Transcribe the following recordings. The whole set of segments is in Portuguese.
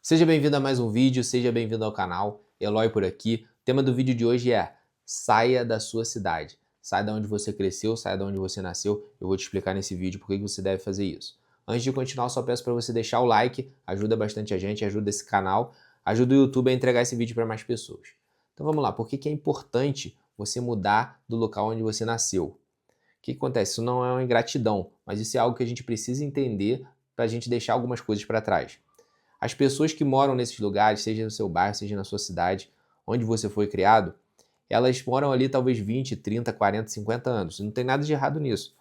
Seja bem-vindo a mais um vídeo, seja bem-vindo ao canal, Eloy por aqui. O tema do vídeo de hoje é: saia da sua cidade. Saia da onde você cresceu, saia da onde você nasceu. Eu vou te explicar nesse vídeo por que você deve fazer isso. Antes de continuar, eu só peço para você deixar o like, ajuda bastante a gente, ajuda esse canal, ajuda o YouTube a entregar esse vídeo para mais pessoas. Então vamos lá, por que é importante você mudar do local onde você nasceu? O que acontece? Isso não é uma ingratidão, mas isso é algo que a gente precisa entender para a gente deixar algumas coisas para trás. As pessoas que moram nesses lugares, seja no seu bairro, seja na sua cidade, onde você foi criado, elas moram ali talvez 20, 30, 40, 50 anos. Não tem nada de errado nisso.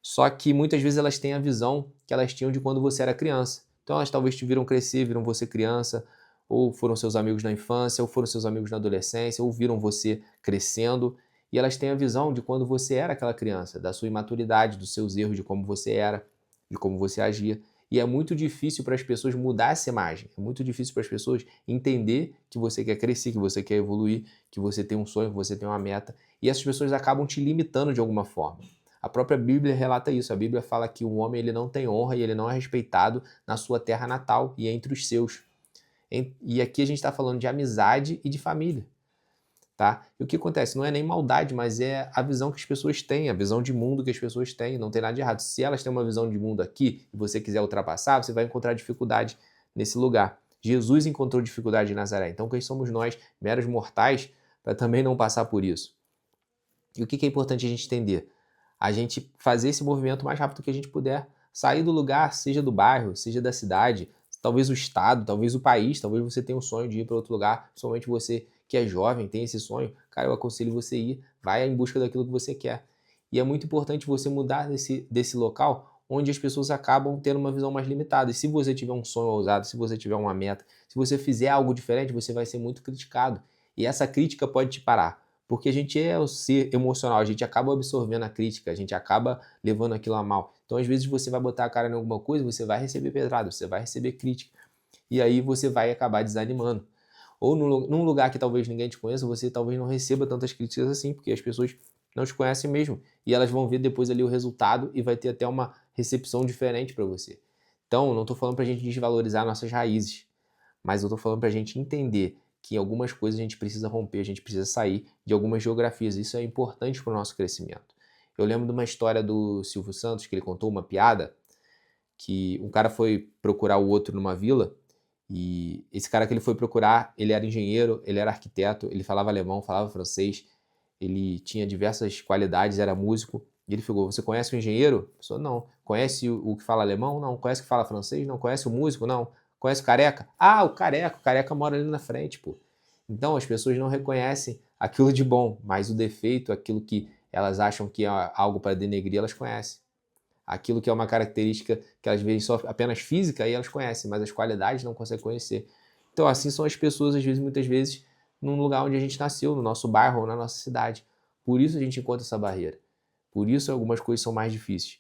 Só que muitas vezes elas têm a visão que elas tinham de quando você era criança. Então elas talvez te viram crescer, viram você criança, ou foram seus amigos na infância, ou foram seus amigos na adolescência, ou viram você crescendo. E elas têm a visão de quando você era aquela criança, da sua imaturidade, dos seus erros, de como você era, de como você agia. E é muito difícil para as pessoas mudar essa imagem. É muito difícil para as pessoas entender que você quer crescer, que você quer evoluir, que você tem um sonho, que você tem uma meta. E essas pessoas acabam te limitando de alguma forma. A própria Bíblia relata isso. A Bíblia fala que o homem ele não tem honra e ele não é respeitado na sua terra natal e entre os seus. E aqui a gente está falando de amizade e de família. Tá? E o que acontece? Não é nem maldade, mas é a visão que as pessoas têm, a visão de mundo que as pessoas têm. Não tem nada de errado. Se elas têm uma visão de mundo aqui e você quiser ultrapassar, você vai encontrar dificuldade nesse lugar. Jesus encontrou dificuldade em Nazaré. Então, quem somos nós, meros mortais, para também não passar por isso? E o que é importante a gente entender? A gente fazer esse movimento o mais rápido que a gente puder. Sair do lugar, seja do bairro, seja da cidade, talvez o estado, talvez o país, talvez você tenha um sonho de ir para outro lugar, principalmente você que é jovem, tem esse sonho, cara, eu aconselho você ir, vai em busca daquilo que você quer. E é muito importante você mudar desse local onde as pessoas acabam tendo uma visão mais limitada. E se você tiver um sonho ousado, se você tiver uma meta, se você fizer algo diferente, você vai ser muito criticado. E essa crítica pode te parar. Porque a gente é o ser emocional, a gente acaba absorvendo a crítica, a gente acaba levando aquilo a mal. Então, às vezes, você vai botar a cara em alguma coisa, você vai receber pedrada, você vai receber crítica. E aí você vai acabar desanimando. Ou num lugar que talvez ninguém te conheça, você talvez não receba tantas críticas assim, porque as pessoas não te conhecem mesmo. E elas vão ver depois ali o resultado e vai ter até uma recepção diferente para você. Então, não estou falando para a gente desvalorizar nossas raízes, mas eu estou falando para a gente entender que em algumas coisas a gente precisa romper, a gente precisa sair de algumas geografias. Isso é importante para o nosso crescimento. Eu lembro de uma história do Silvio Santos, que ele contou uma piada, que um cara foi procurar o outro numa vila, e esse cara que ele foi procurar, ele era engenheiro, ele era arquiteto, ele falava alemão, falava francês, ele tinha diversas qualidades, era músico, e ele falou: você conhece o engenheiro? A pessoa: não. Conhece o que fala alemão? Não. Conhece o que fala francês? Não. Conhece o músico? Não. Conhece o careca? Ah, o careca mora ali na frente, pô. Então as pessoas não reconhecem aquilo de bom, mas o defeito, aquilo que elas acham que é algo para denegrir, elas conhecem. Aquilo que é uma característica que elas veem só apenas física, aí elas conhecem, mas as qualidades não conseguem conhecer. Então assim são as pessoas, às vezes, muitas vezes, num lugar onde a gente nasceu, no nosso bairro ou na nossa cidade. Por isso a gente encontra essa barreira. Por isso algumas coisas são mais difíceis.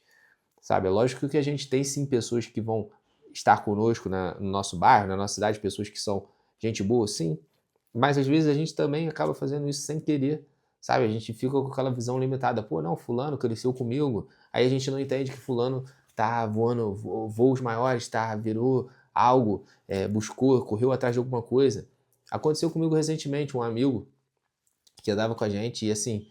Sabe? É lógico que a gente tem sim pessoas que vão estar conosco no nosso bairro, na nossa cidade, pessoas que são gente boa, sim. Mas às vezes a gente também acaba fazendo isso sem querer, sabe? A gente fica com aquela visão limitada. Pô, não, fulano cresceu comigo. Aí a gente não entende que fulano tá voando voos maiores, tá, virou algo, buscou, correu atrás de alguma coisa. Aconteceu comigo recentemente, um amigo que andava com a gente e assim,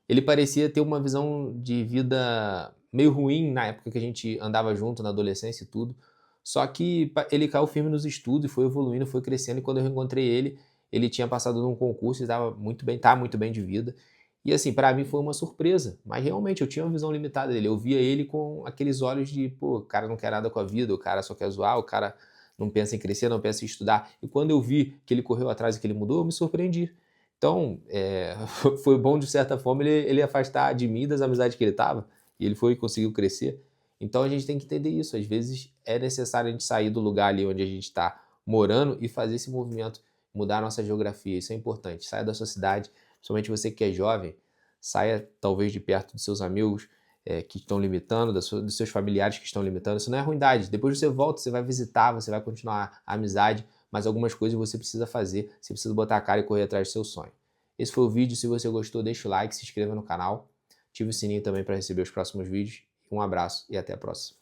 ele parecia ter uma visão de vida meio ruim na época que a gente andava junto, na adolescência e tudo. Só que ele caiu firme nos estudos, foi evoluindo, foi crescendo. E quando eu reencontrei ele, ele tinha passado num concurso e estava muito bem, tá muito bem de vida. E assim, para mim foi uma surpresa. Mas realmente eu tinha uma visão limitada dele. Eu via ele com aqueles olhos de, pô, o cara não quer nada com a vida, o cara só quer zoar, o cara não pensa em crescer, não pensa em estudar. E quando eu vi que ele correu atrás e que ele mudou, eu me surpreendi. Então, foi bom de certa forma ele afastar de mim das amizades que ele estava, e ele foi e conseguiu crescer. Então a gente tem que entender isso, às vezes é necessário a gente sair do lugar ali onde a gente está morando e fazer esse movimento, mudar a nossa geografia, isso é importante. Saia da sua cidade, principalmente você que é jovem, saia talvez de perto dos seus amigos que estão limitando, dos seus familiares que estão limitando. Isso não é ruindade, depois você volta, você vai visitar, você vai continuar a amizade, mas algumas coisas você precisa fazer, você precisa botar a cara e correr atrás do seu sonho. Esse foi o vídeo, se você gostou, deixa o like, se inscreva no canal, ative o sininho também para receber os próximos vídeos. Um abraço e até a próxima.